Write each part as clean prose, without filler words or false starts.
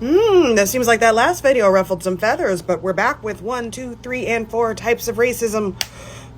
That seems like that last video ruffled some feathers, but we're back with 1, 2, 3, and 4 types of racism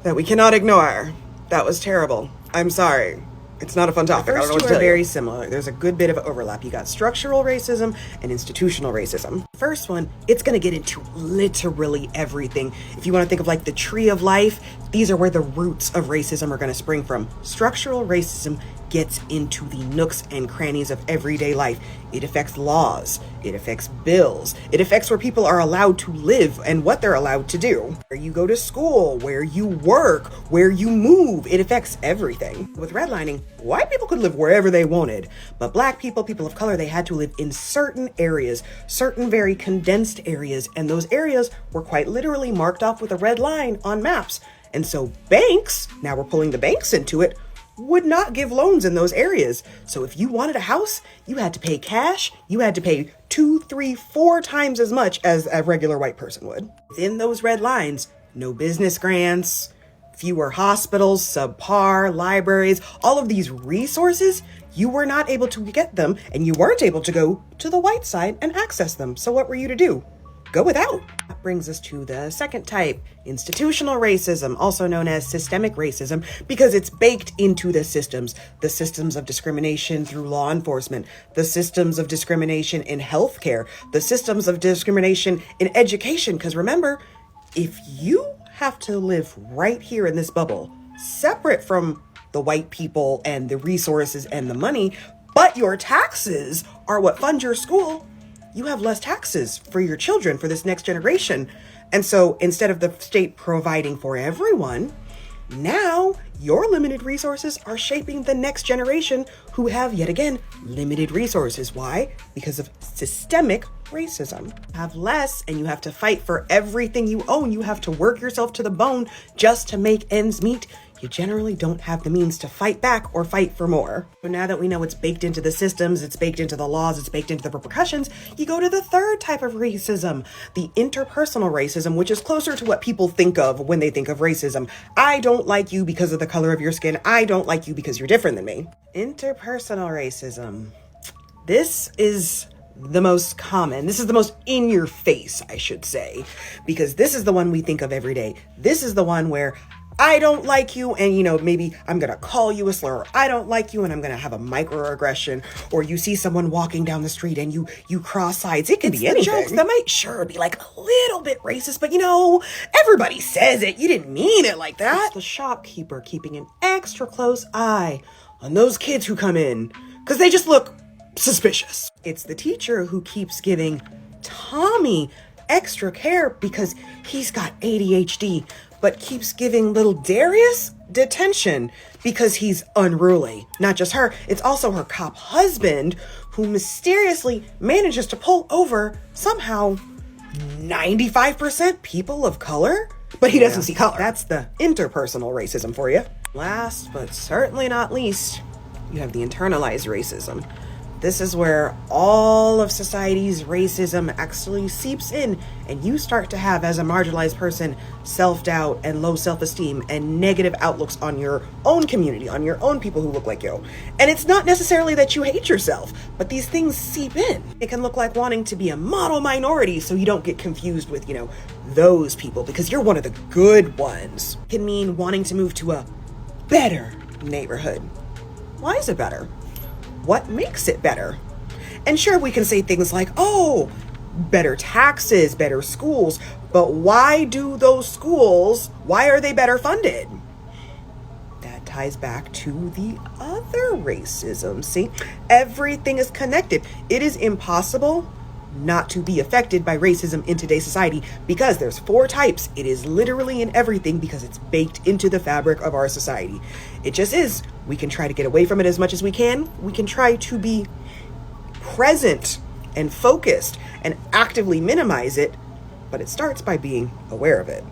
that we cannot ignore. That was terrible. I'm sorry. It's not a fun topic. I don't know what to tell you. Very similar. There's a good bit of overlap. You got structural racism and institutional racism. First one, it's going to get into literally everything. If you want to think of like the tree of life, these are where the roots of racism are going to spring from. Structural racism gets into the nooks and crannies of everyday life. It affects laws. It affects bills. It affects where people are allowed to live and what they're allowed to do. Where you go to school, where you work, where you move. It affects everything. With redlining, white people could live wherever they wanted, but black people, people of color, they had to live in certain areas, certain very condensed areas, and those areas were quite literally marked off with a red line on maps. And so banks, now we're pulling the banks into it, would not give loans in those areas. So if you wanted a house, you had to pay cash. You had to pay 2, 3, 4 times as much as a regular white person would. Within those red lines, no business grants, fewer hospitals, subpar libraries, all of these resources, you were not able to get them, and you weren't able to go to the white side and access them. So what were you to do? Go without. That brings us to the second type, institutional racism, also known as systemic racism, because it's baked into the systems of discrimination through law enforcement, the systems of discrimination in healthcare, the systems of discrimination in education. Because remember, if you have to live right here in this bubble, separate from the white people and the resources and the money, but your taxes are what fund your school, you have less taxes for your children, for this next generation. And so instead of the state providing for everyone, now your limited resources are shaping the next generation who have, yet again, limited resources. Why? Because of systemic racism. You have less and you have to fight for everything you own. You have to work yourself to the bone just to make ends meet. You generally don't have the means to fight back or fight for more. So now that we know it's baked into the systems, it's baked into the laws, it's baked into the repercussions, you go to the third type of racism, the interpersonal racism, which is closer to what people think of when they think of racism. I don't like you because of the color of your skin. I don't like you because you're different than me. Interpersonal racism. This is the most common. This is the most in your face, I should say, because this is the one we think of every day. This is the one where I don't like you, and maybe I'm gonna call you a slur, or I don't like you and I'm gonna have a microaggression, or you see someone walking down the street and you cross sides. It can be anything. Jokes that might sure be like a little bit racist, but everybody says it. You didn't mean it like that. It's the shopkeeper keeping an extra close eye on those kids who come in because they just look suspicious. It's the teacher who keeps giving Tommy extra care because he's got ADHD, but keeps giving little Darius detention because he's unruly. Not just her, it's also her cop husband who mysteriously manages to pull over somehow 95% people of color, but he doesn't see color. That's the interpersonal racism for you. Last but certainly not least, you have the internalized racism. This is where all of society's racism actually seeps in, and you start to have, as a marginalized person, self-doubt and low self-esteem and negative outlooks on your own community, on your own people who look like you. And it's not necessarily that you hate yourself, but these things seep in. It can look like wanting to be a model minority so you don't get confused with, those people, because you're one of the good ones. It can mean wanting to move to a better neighborhood. Why is it better? What makes it better? And sure, we can say things like, better taxes, better schools, but why do those schools, why are they better funded? That ties back to the other racism. See, everything is connected. It is impossible not to be affected by racism in today's society because there's 4 types. It is literally in everything because it's baked into the fabric of our society. It just is. We can try to get away from it as much as we can. We can try to be present and focused and actively minimize it, but it starts by being aware of it.